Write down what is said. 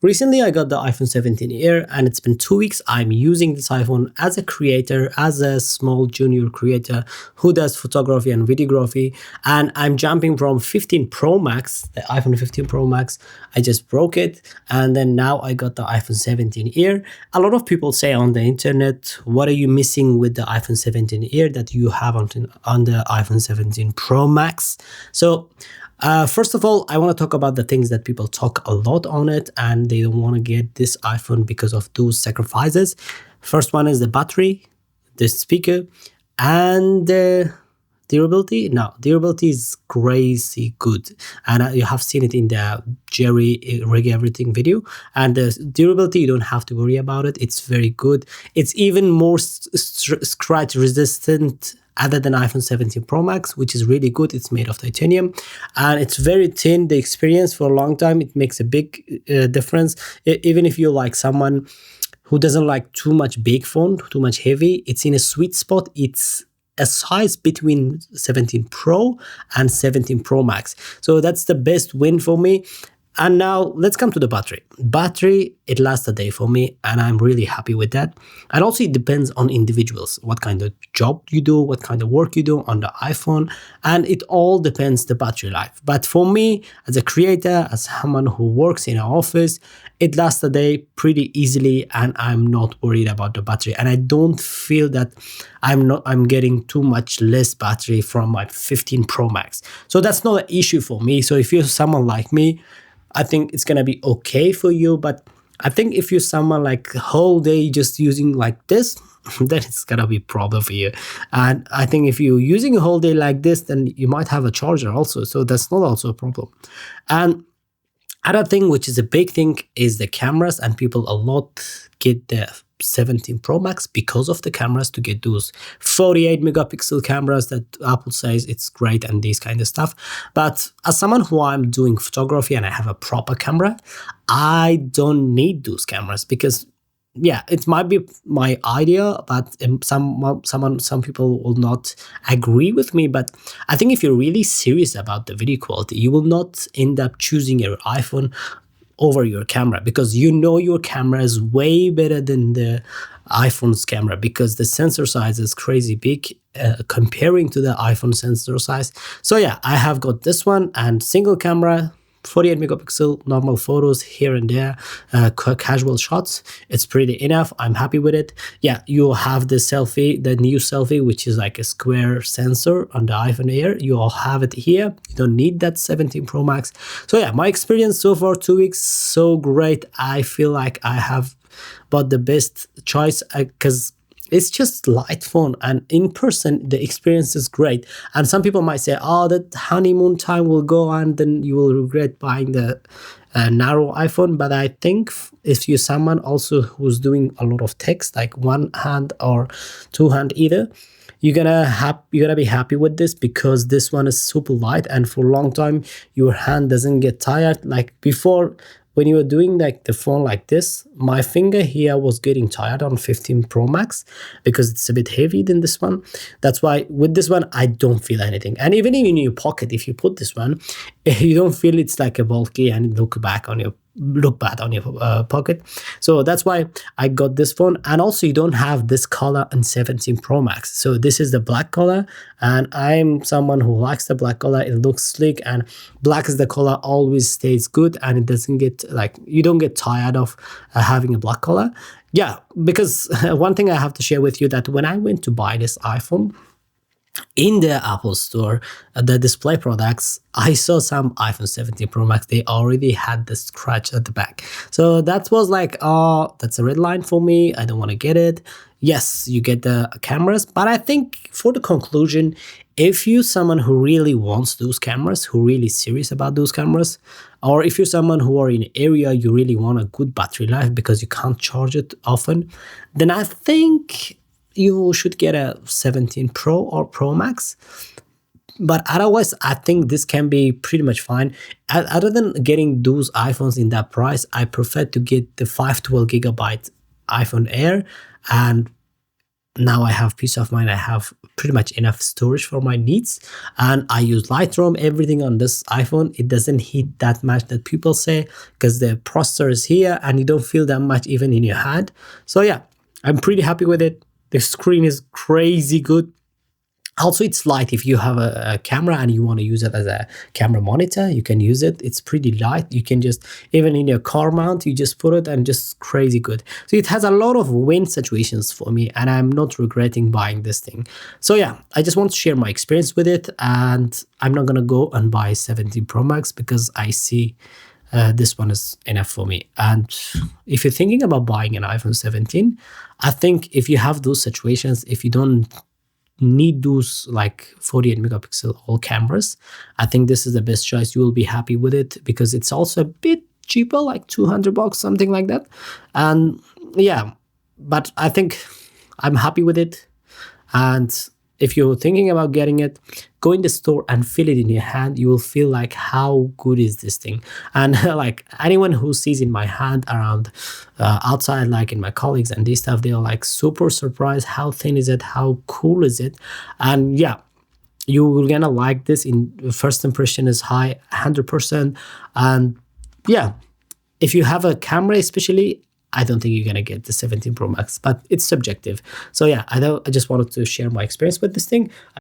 Recently, I got the iPhone 17 Air, and it's been 2 weeks. I'm using this iPhone as a creator, as a small junior creator who does photography and videography. And I'm jumping from 15 Pro Max, the iPhone 15 Pro Max. I just broke it, and then now I got the iPhone 17 Air. A lot of people say on the internet, what are you missing with the iPhone 17 Air that you have on the iPhone 17 Pro Max? So first of all, I want to talk about the things that people talk a lot on it and they don't want to get this iPhone because of those sacrifices. First one is the battery, the speaker, and the durability. No, durability is crazy good, and you have seen it in the Jerry rig everything video. And the durability, you don't have to worry about it. It's very good. It's even more scratch resistant other than iPhone 17 Pro Max, which is really good. It's made of titanium and it's very thin. The experience for a long time, it makes a big difference. Even if you're like someone who doesn't like too much big phone, too much heavy, it's in a sweet spot. It's a size between 17 Pro and 17 Pro Max. So that's the best win for me. And now let's come to the battery. Battery, it lasts a day for me, and I'm really happy with that. And also it depends on individuals, what kind of job you do, what kind of work you do on the iPhone, and it all depends the battery life. But for me, as a creator, as someone who works in an office, it lasts a day pretty easily, and I'm not worried about the battery. And I don't feel that I'm getting too much less battery from my 15 Pro Max. So that's not an issue for me. So if you're someone like me, I think it's gonna be okay for you. But I think if you're someone like whole day just using like this, then it's gonna be a problem for you. And I think if you're using a whole day like this, then you might have a charger also. So that's not also a problem. And other thing, which is a big thing, is the cameras, and people a lot get the 17 Pro Max because of the cameras, to get those 48 megapixel cameras that Apple says it's great and these kind of stuff. But as someone who I'm doing photography and I have a proper camera, I don't need those cameras because yeah, it might be my idea, but some people will not agree with me. But I think if you're really serious about the video quality, you will not end up choosing your iPhone over your camera, because you know your camera is way better than the iPhone's camera, because the sensor size is crazy big comparing to the iPhone sensor size. So yeah, I have got this one, and single camera, 48 megapixel, normal photos here and there, casual shots. It's pretty enough. I'm happy with it. Yeah, you have the selfie, the new selfie, which is like a square sensor on the iPhone Air. You all have it here. You don't need that 17 Pro Max. So yeah, my experience so far, 2 weeks, so great. I feel like I have bought the best choice because it's just light phone, and in person the experience is great. And some people might say, oh, that honeymoon time will go and then you will regret buying the narrow iPhone. But I think if you're someone also who's doing a lot of text, like one hand or two hand either, you're gonna be happy with this, because this one is super light, and for a long time your hand doesn't get tired. Like before, when you were doing like the phone like this, my finger here was getting tired on 15 Pro Max because it's a bit heavy than this one. That's why with this one, I don't feel anything. And even in your pocket, if you put this one, you don't feel it's like a bulky and look bad on your pocket. So that's why I got this phone. And also you don't have this color in 17 Pro Max. So this is the black color, and I'm someone who likes the black color. It looks sleek, and black is the color always stays good, and it doesn't get like, you don't get tired of having a black color. Yeah, because one thing I have to share with you, that when I went to buy this iPhone in the Apple store, the display products, I saw some iPhone 17 Pro Max, they already had the scratch at the back. So that was like, oh, that's a red line for me. I don't want to get it. Yes, you get the cameras, but I think for the conclusion, if you're someone who really wants those cameras, who really serious about those cameras, or if you're someone who are in an area you really want a good battery life because you can't charge it often, then I think you should get a 17 Pro or Pro Max. But otherwise, I think this can be pretty much fine. Other than getting those iPhones in that price, I prefer to get the 512 gigabyte iPhone Air, and now I have peace of mind. I have pretty much enough storage for my needs. And I use Lightroom, everything on this iPhone. It doesn't hit that much that people say, because the processor is here and you don't feel that much even in your hand. So yeah, I'm pretty happy with it. The screen is crazy good. Also, it's light. If you have a camera and you want to use it as a camera monitor, you can use it. It's pretty light. You can just, even in your car mount, you just put it and just crazy good. So it has a lot of win situations for me, and I'm not regretting buying this thing. So yeah, I just want to share my experience with it, and I'm not going to go and buy 17 Pro Max because I see this one is enough for me. And if you're thinking about buying an iPhone 17, I think if you have those situations, if you don't need those like 48 megapixel all cameras, I think this is the best choice. You will be happy with it because it's also a bit cheaper, like 200 bucks, something like that. And yeah, but I think I'm happy with it. And if you're thinking about getting it, go in the store and feel it in your hand. You will feel like, how good is this thing? And like anyone who sees in my hand around outside, like in my colleagues and this stuff, they're like super surprised. How thin is it? How cool is it? And yeah, you're gonna like this. In first impression is high, 100%. And yeah, if you have a camera especially, I don't think you're gonna get the 17 Pro Max, but it's subjective. So yeah, I just wanted to share my experience with this thing.